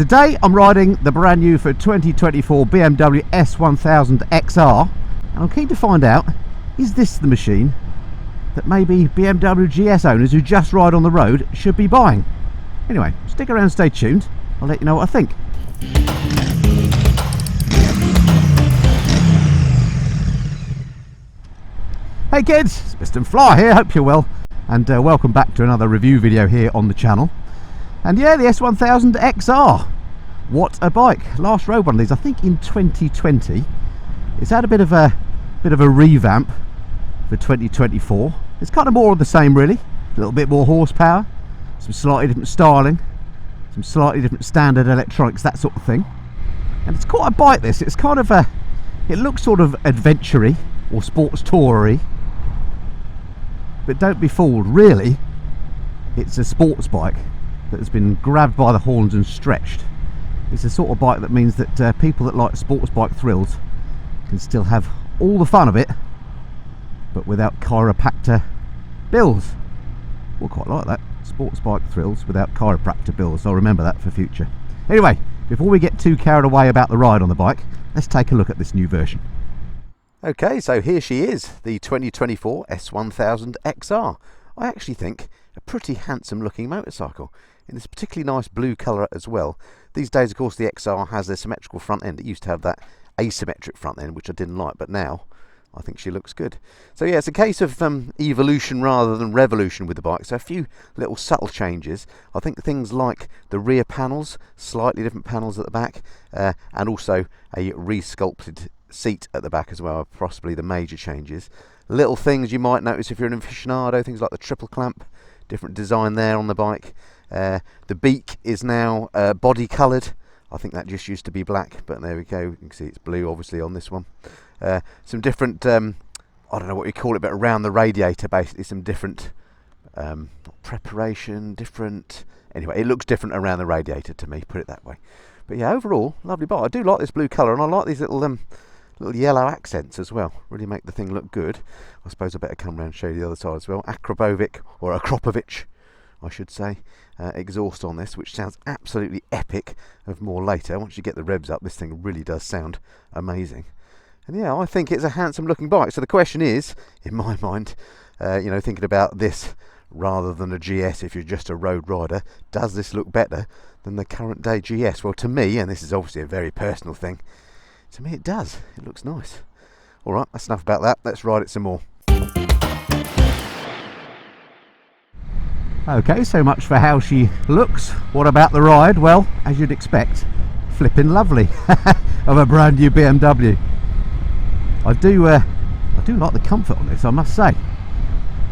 Today I'm riding the brand new for 2024 BMW S1000XR, and I'm keen to find out, is this the machine that maybe BMW GS owners who just ride on the road should be buying? Anyway, stick around, stay tuned, I'll let you know what I think. Hey kids, it's Mr. Fly here, hope you're well, and welcome back to another review video here on the channel. And yeah, the S1000XR, what a bike. Last rode one of these I think in 2020. It's had a bit of a revamp for 2024. It's kind of more of the same really, a little bit more horsepower, some slightly different styling, some slightly different standard electronics, that sort of thing. And it's quite a bike this. It's kind of it looks sort of adventure-y or sports tourer-y, but don't be fooled, really it's a sports bike that has been grabbed by the horns and stretched. It's the sort of bike that means that people that like sports bike thrills can still have all the fun of it, but without chiropractor bills. We'll quite like that, sports bike thrills without chiropractor bills. I'll remember that for future. Anyway, before we get too carried away about the ride on the bike, let's take a look at this new version. Okay, so here she is, the 2024 S1000XR. I actually think a pretty handsome looking motorcycle in this particularly nice blue colour as well. These days, of course, the XR has a symmetrical front end. It used to have that asymmetric front end, which I didn't like, but now I think she looks good. So yeah, it's a case of evolution rather than revolution with the bike. So a few little subtle changes. I think things like the rear panels, slightly different panels at the back, and also a re-sculpted seat at the back as well, are possibly the major changes. Little things you might notice if you're an aficionado, things like the triple clamp, different design there on the bike. The beak is now body coloured. I think that just used to be black, but there we go. You can see it's blue obviously on this one. Some different, I don't know what you call it, but around the radiator basically some different preparation, different, anyway, it looks different around the radiator to me, put it that way. But yeah, overall, lovely bike. I do like this blue colour, and I like these little yellow accents as well. Really make the thing look good. I suppose I better come around and show you the other side as well. Akropovic, I should say, exhaust on this, which sounds absolutely epic. Of more later. Once you get the revs up, this thing really does sound amazing. And yeah, I think it's a handsome looking bike. So the question is, in my mind, you know, thinking about this rather than a GS, if you're just a road rider, does this look better than the current day GS? Well, to me, and this is obviously a very personal thing, to me it does. It looks nice. Alright, that's enough about that. Let's ride it some more. Okay, so much for how she looks. What about the ride? Well, as you'd expect, flipping lovely of a brand new BMW. I do like the comfort on this, I must say.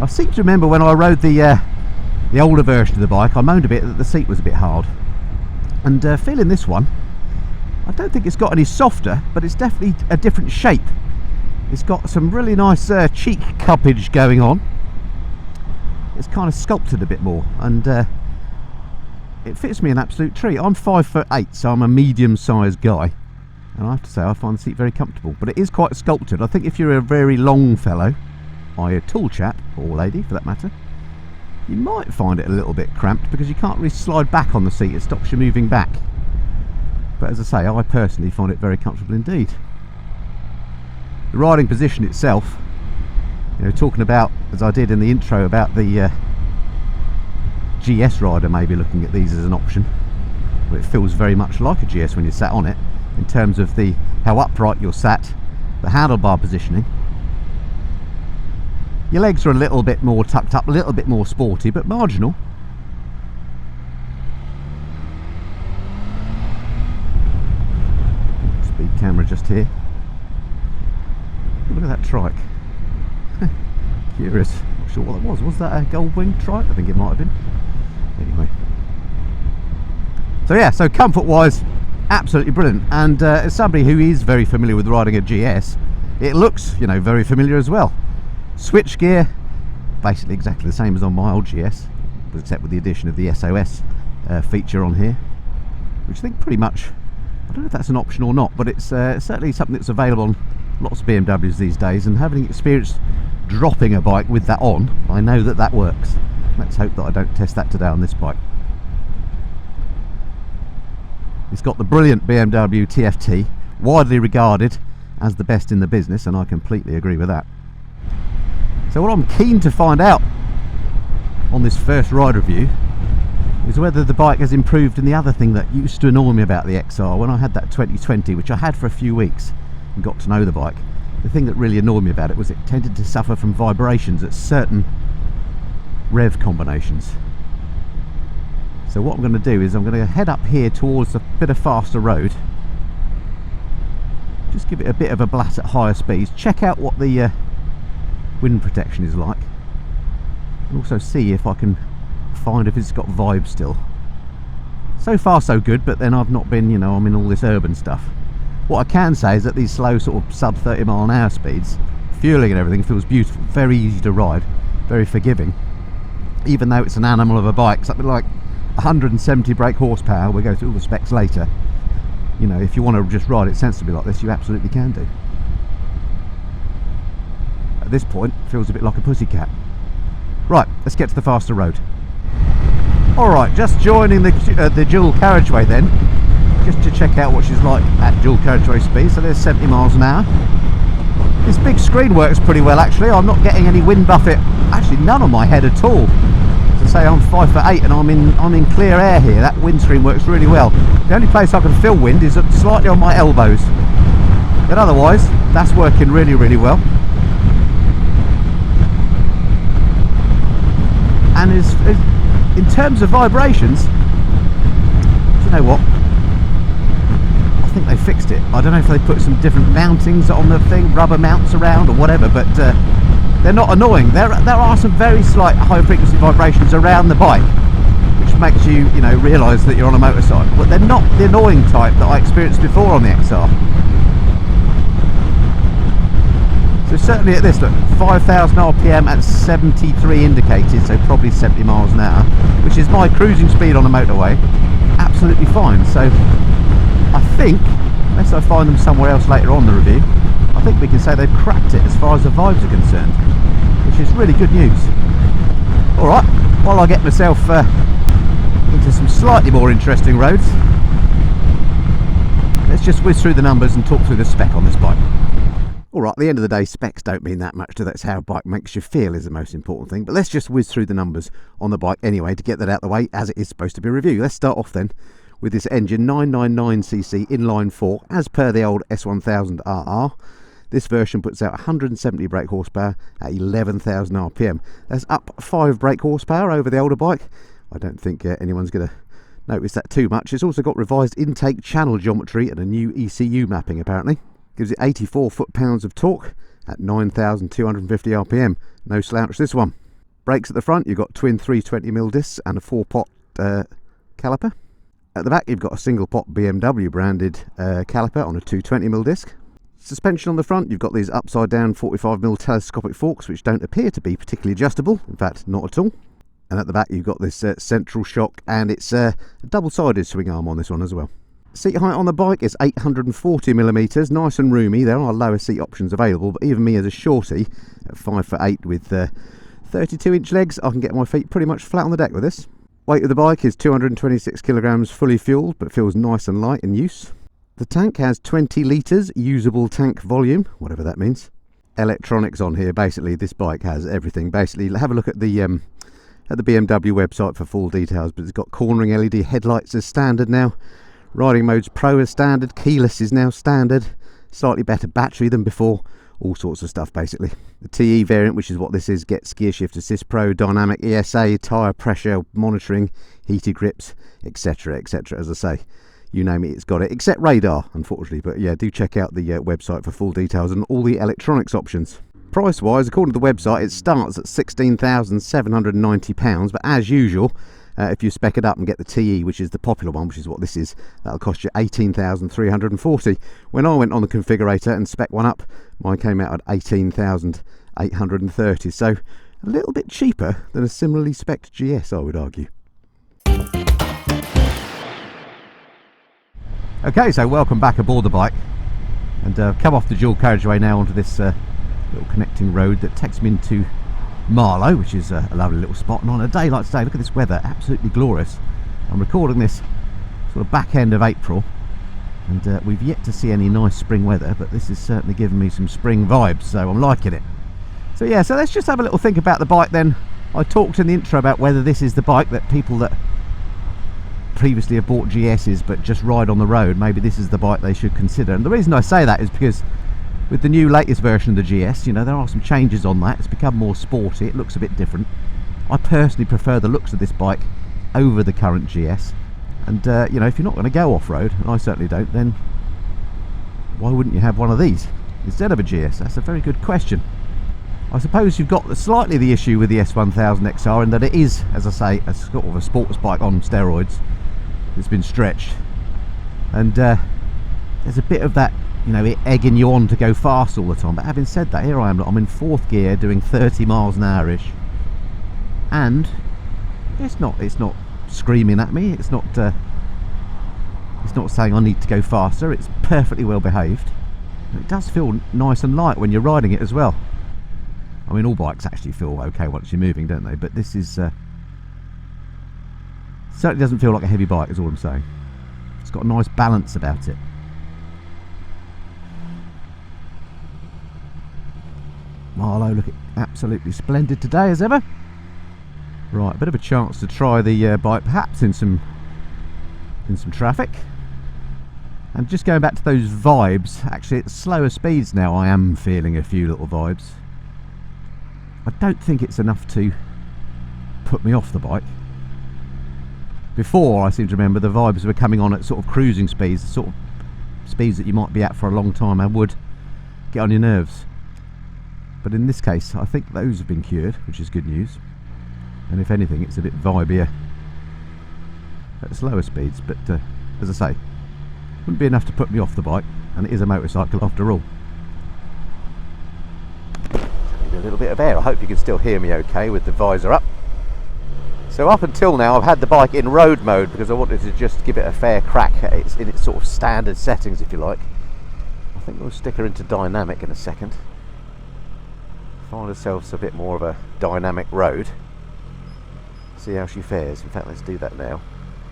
I seem to remember when I rode the older version of the bike, I moaned a bit that the seat was a bit hard. And feeling this one, I don't think it's got any softer, but it's definitely a different shape. It's got some really nice cheek cuppage going on. It's kind of sculpted a bit more, and it fits me an absolute treat. I'm 5'8", so I'm a medium-sized guy, and I have to say I find the seat very comfortable. But it is quite sculpted. I think if you're a very long fellow, i.e. a tall chap, or lady for that matter, you might find it a little bit cramped because you can't really slide back on the seat. It stops you moving back. But as I say, I personally find it very comfortable indeed. The riding position itself, you know, talking about, as I did in the intro, about the GS rider maybe looking at these as an option. Well, it feels very much like a GS when you're sat on it, in terms of how upright you're sat, the handlebar positioning. Your legs are a little bit more tucked up, a little bit more sporty, but marginal. Speed camera just here. Look at that trike. Curious, not sure what that was. Was that a Goldwing trike? I think it might have been. Anyway. So yeah, so comfort wise, absolutely brilliant. And as somebody who is very familiar with riding a GS, it looks, you know, very familiar as well. Switch gear, basically exactly the same as on my old GS, except with the addition of the SOS feature on here, which I think pretty much, I don't know if that's an option or not, but it's certainly something that's available on lots of BMWs these days, and having experienced dropping a bike with that on, I know that that works. Let's hope that I don't test that today on this bike. It's got the brilliant BMW TFT, widely regarded as the best in the business, and I completely agree with that. So what I'm keen to find out on this first ride review is whether the bike has improved in the other thing that used to annoy me about the XR when I had that 2020, which I had for a few weeks and got to know the bike. The thing that really annoyed me about it was it tended to suffer from vibrations at certain rev combinations. So what I'm going to do is I'm going to head up here towards a bit of faster road, just give it a bit of a blat at higher speeds, check out what the wind protection is like, and also see if I can find if it's got vibe still. So far so good, but then I've not been, you know, I'm in all this urban stuff. What I can say is that these slow sort of sub 30 mile an hour speeds, fueling and everything feels beautiful, very easy to ride, very forgiving, even though it's an animal of a bike. Something like 170 brake horsepower, we'll go through all the specs later. You know, if you want to just ride it sensibly like this, you absolutely can do. At this point, it feels a bit like a pussycat. Right, let's get to the faster road. Alright, just joining the dual carriageway then, just to check out what she's like at dual carriageway speed. So there's 70 miles an hour. This big screen works pretty well actually. I'm not getting any wind buffet, actually none on my head at all. To say I'm 5'8" and I'm in clear air here, that windscreen works really well. The only place I can feel wind is slightly on my elbows, but otherwise that's working really, really well. And in terms of vibrations, do you know what? I think they fixed it. I don't know if they put some different mountings on the thing, rubber mounts around or whatever, but they're not annoying. There are some very slight high frequency vibrations around the bike, which makes you, you know, realise that you're on a motorcycle, but they're not the annoying type that I experienced before on the XR. So certainly at this, look, 5,000 RPM at 73 indicated, so probably 70 miles an hour, which is my cruising speed on the motorway. Absolutely fine. So I think, unless I find them somewhere else later on in the review, I think we can say they've cracked it as far as the vibes are concerned, which is really good news. Alright, while I get myself into some slightly more interesting roads, let's just whiz through the numbers and talk through the spec on this bike. Alright, at the end of the day, specs don't mean that much. That's how a bike makes you feel is the most important thing. But let's just whiz through the numbers on the bike anyway to get that out of the way, as it is supposed to be a review. Let's start off then with this engine, 999cc inline 4, as per the old S1000RR. This version puts out 170 brake horsepower at 11,000 RPM. That's up 5 brake horsepower over the older bike. I don't think anyone's going to notice that too much. It's also got revised intake channel geometry and a new ECU mapping apparently. Gives it 84 foot-pounds of torque at 9,250 RPM. No slouch this one. Brakes at the front, you've got twin 320mm discs and a 4-pot caliper. At the back you've got a single pot BMW branded caliper on a 220mm disc. Suspension on the front, you've got these upside down 45mm telescopic forks which don't appear to be particularly adjustable, in fact not at all. And at the back you've got this central shock, and it's a double-sided swing arm on this one as well. Seat height on the bike is 840mm, nice and roomy. There are lower seat options available, but even me as a shorty at 5'8" with 32-inch legs, I can get my feet pretty much flat on the deck with this. Weight of the bike is 226 kilograms fully fueled, but feels nice and light in use. The tank has 20 litres usable tank volume, whatever that means. Electronics on here, basically this bike has everything. Basically, have a look at the BMW website for full details, but it's got cornering LED headlights as standard now. Riding modes Pro is standard, keyless is now standard, slightly better battery than before, all sorts of stuff basically. The TE variant, which is what this is, gets Gear Shift Assist Pro, dynamic ESA, tyre pressure monitoring, heated grips, etc, etc. As I say, you name it, it's got it, except radar unfortunately. But yeah, do check out the website for full details and all the electronics options. Price wise, according to the website, it starts at £16,790, but as usual, if you spec it up and get the TE, which is the popular one, which is what this is, that'll cost you £18,340. When I went on the configurator and spec one up, mine came out at £18,830, so a little bit cheaper than a similarly spec'd GS, I would argue. Okay, so welcome back aboard the bike, and come off the dual carriageway now onto this little connecting road that takes me into Marlow, which is a lovely little spot. And on a day like today, look at this weather, absolutely glorious. I'm recording this sort of back end of April, And we've yet to see any nice spring weather, but this is certainly giving me some spring vibes, so I'm liking it. So yeah, so let's just have a little think about the bike then. I talked in the intro about whether this is the bike that people that previously have bought GSs but just ride on the road, maybe this is the bike they should consider. And the reason I say that is because with the new latest version of the GS, you know, there are some changes on that. It's become more sporty, it looks a bit different. I personally prefer the looks of this bike over the current GS. And you know, if you're not going to go off-road, and I certainly don't, then why wouldn't you have one of these instead of a GS? That's a very good question. I suppose you've got slightly the issue with the S1000XR in that it is, as I say, a sort of a sports bike on steroids. It's been stretched, and there's a bit of that, you know, it egging you on to go fast all the time. But having said that, here I am, I'm in 4th gear doing 30 miles an hour-ish, and it's not screaming at me, it's not saying I need to go faster. It's perfectly well behaved. And it does feel nice and light when you're riding it as well. I mean, all bikes actually feel okay once you're moving, don't they? But this is certainly doesn't feel like a heavy bike, is all I'm saying. It's got a nice balance about it. Marlow looking absolutely splendid today as ever. Right, a bit of a chance to try the bike perhaps in some traffic. And just going back to those vibes, actually at slower speeds now I am feeling a few little vibes. I don't think it's enough to put me off the bike. Before, I seem to remember the vibes were coming on at sort of cruising speeds, the sort of speeds that you might be at for a long time and would get on your nerves. But in this case, I think those have been cured, which is good news. And if anything, it's a bit vibier at slower speeds, but as I say, wouldn't be enough to put me off the bike, and it is a motorcycle after all. Need a little bit of air. I hope you can still hear me okay with the visor up. So up until now I've had the bike in road mode because I wanted to just give it a fair crack in its sort of standard settings, if you like. I think we'll stick her into dynamic in a second. Find ourselves a bit more of a dynamic road. See how she fares. In fact, let's do that now.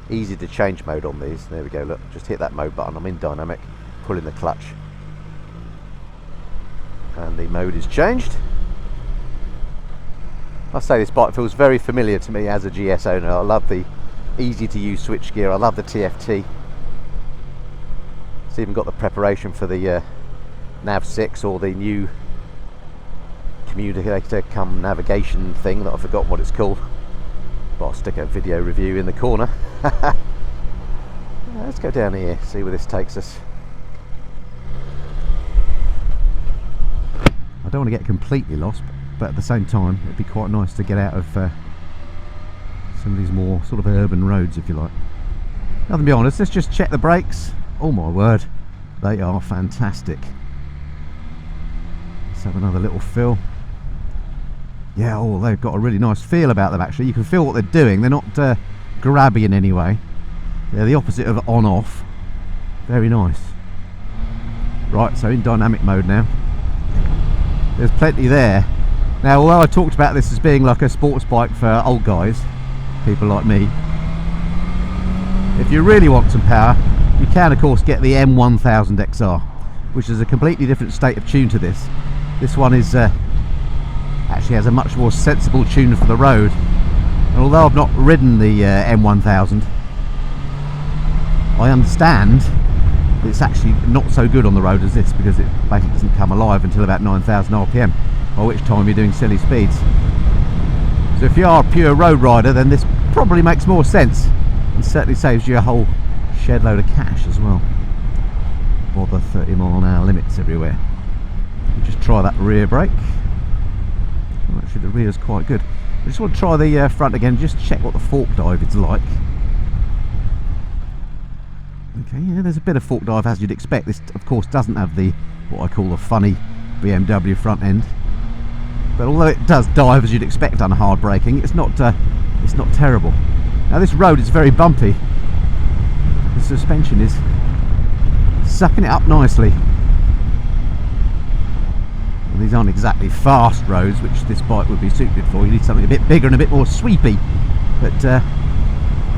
Easy to change mode on these. There we go, look, just hit that mode button. I'm in dynamic, pulling the clutch, and the mode is changed. I say this bike feels very familiar to me as a GS owner. I love the easy to use switchgear, I love the TFT. It's even got the preparation for the Nav 6 or the new communicator cum navigation thing that I've forgotten what it's called. But I'll stick a video review in the corner. Let's go down here, see where this takes us. I don't want to get completely lost, but at the same time it'd be quite nice to get out of some of these more sort of urban roads, if you like. Now, to be honest, let's just check the brakes. Oh my word, they are fantastic. Let's have another little feel. Yeah, oh, they've got a really nice feel about them actually. You can feel what they're doing. They're not grabby in any way. They're the opposite of on-off. Very nice. Right, so in dynamic mode now. There's plenty there. Now, although I talked about this as being like a sports bike for old guys, people like me, if you really want some power, you can of course get the M1000XR, which is a completely different state of tune to this. This one is actually has a much more sensible tune for the road, and although I've not ridden the M1000, I understand that it's actually not so good on the road as this, because it basically doesn't come alive until about 9,000 RPM, by which time you're doing silly speeds. So if you are a pure road rider, then this probably makes more sense, and certainly saves you a whole shed load of cash as well. Bother 30-mile-an-hour limits everywhere. You just try that rear brake. Actually, the rear's quite good. I just want to try the front again, just check what the fork dive is like. Okay, yeah, there's a bit of fork dive as you'd expect. This, of course, doesn't have the what I call the funny BMW front end. But although it does dive as you'd expect on hard braking, it's not terrible. Now this road is very bumpy. The suspension is sucking it up nicely. Well, these aren't exactly fast roads, which this bike would be suited for. You need something a bit bigger and a bit more sweepy. But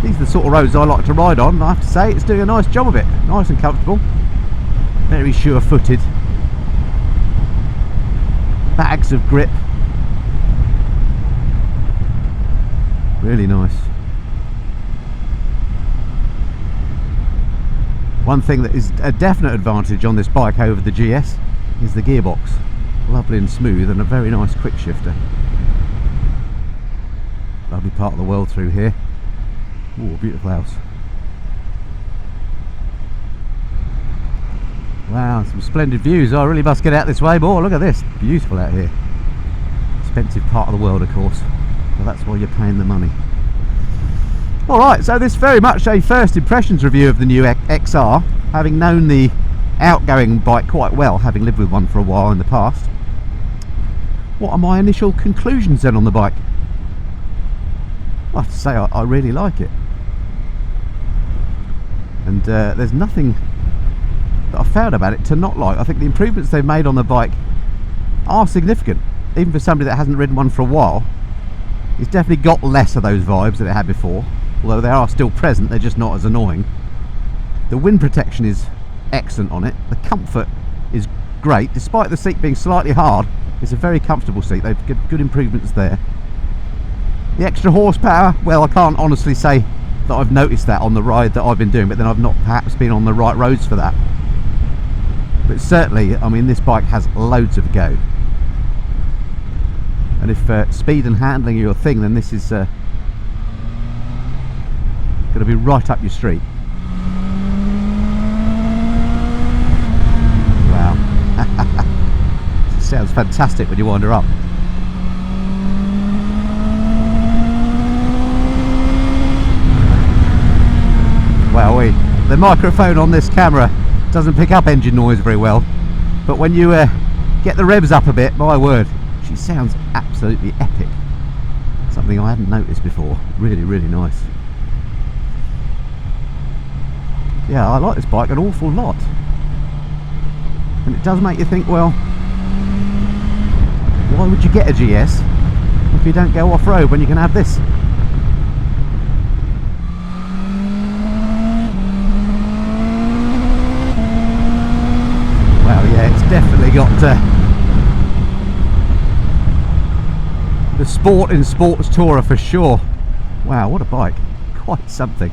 These are the sort of roads I like to ride on, and I have to say it's doing a nice job of it. Nice and comfortable. Very sure-footed. Bags of grip. Really nice. One thing that is a definite advantage on this bike over the GS is the gearbox. Lovely and smooth, and a very nice quick shifter. Lovely part of the world through here. Oh, beautiful house. Wow, some splendid views. I really must get out this way more. Look at this, beautiful out here. Expensive part of the world, of course, but that's why you're paying the money. Alright, so this is very much a first impressions review of the new XR, having known the outgoing bike quite well, having lived with one for a while in the past. What are my initial conclusions then on the bike? I have to say I really like it, and there's nothing that I've found about it to not like. I think the improvements they've made on the bike are significant, even for somebody that hasn't ridden one for a while. It's definitely got less of those vibes that it had before, although they are still present, they're just not as annoying. The wind protection is excellent on it. The comfort is great, despite the seat being slightly hard. It's a very comfortable seat. They've got good improvements there. The extra horsepower, well, I can't honestly say that I've noticed that on the ride that I've been doing, but then I've not perhaps been on the right roads for that. But certainly, I mean, this bike has loads of go. And if speed and handling are your thing, then this is going to be right up your street. Wow. It sounds fantastic when you wander up. Well, the microphone on this camera doesn't pick up engine noise very well, but when you get the revs up a bit, my word, she sounds absolutely epic. Something I hadn't noticed before. Really, really nice. Yeah, I like this bike an awful lot, and it does make you think, well, why would you get a GS if you don't go off-road when you can have this? It's definitely got the sport in sports tourer for sure. Wow, what a bike. Quite something.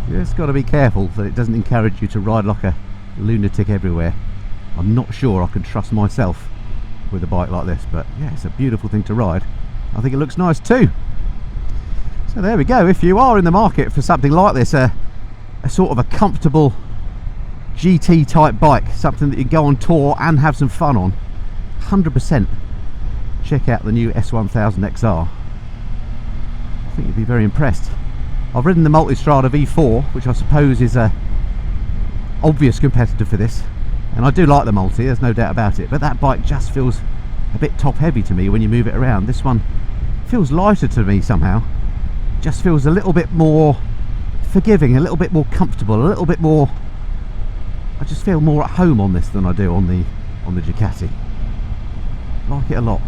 You just got to be careful that it doesn't encourage you to ride like a lunatic everywhere. I'm not sure I can trust myself with a bike like this, but yeah, it's a beautiful thing to ride. I think it looks nice too. So there we go. If you are in the market for something like this, a sort of a comfortable GT type bike, something that you can go on tour and have some fun on, 100% check out the new S1000XR. I think you'll be very impressed. I've ridden the Multistrada V4, which I suppose is a obvious competitor for this, and I do like the Multi, there's no doubt about it, but that bike just feels a bit top heavy to me when you move it around. This one feels lighter to me somehow, just feels a little bit more forgiving, a little bit more comfortable, a little bit more, I just feel more at home on this than I do on the Ducati. Like it a lot.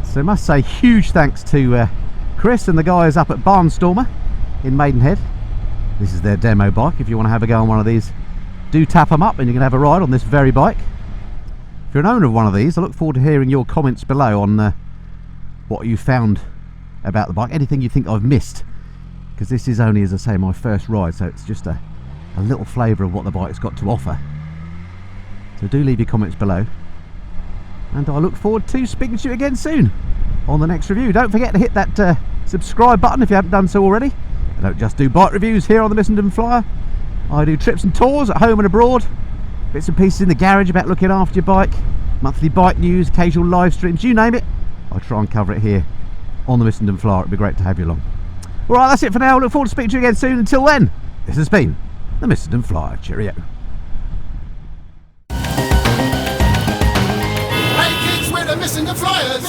So I must say huge thanks to Chris and the guys up at Barnstormer in Maidenhead. This is their demo bike. If you want to have a go on one of these, do tap them up and you can have a ride on this very bike. If you're an owner of one of these, I look forward to hearing your comments below on what you found about the bike, anything you think I've missed, because this is only, as I say, my first ride, so it's just a little flavour of what the bike's got to offer. So do leave your comments below, and I look forward to speaking to you again soon on the next review. Don't forget to hit that subscribe button if you haven't done so already. I don't just do bike reviews here on the Missenden Flyer. I do trips and tours at home and abroad, bits and pieces in the garage about looking after your bike, monthly bike news, occasional live streams, you name it, I try and cover it here on the Missenden Flyer. It'd be great to have you along. Alright, that's it for now. Look forward to speaking to you again soon. Until then, this has been the Missenden Flyer. Cheerio. Hey kids, we're the Missenden Flyers.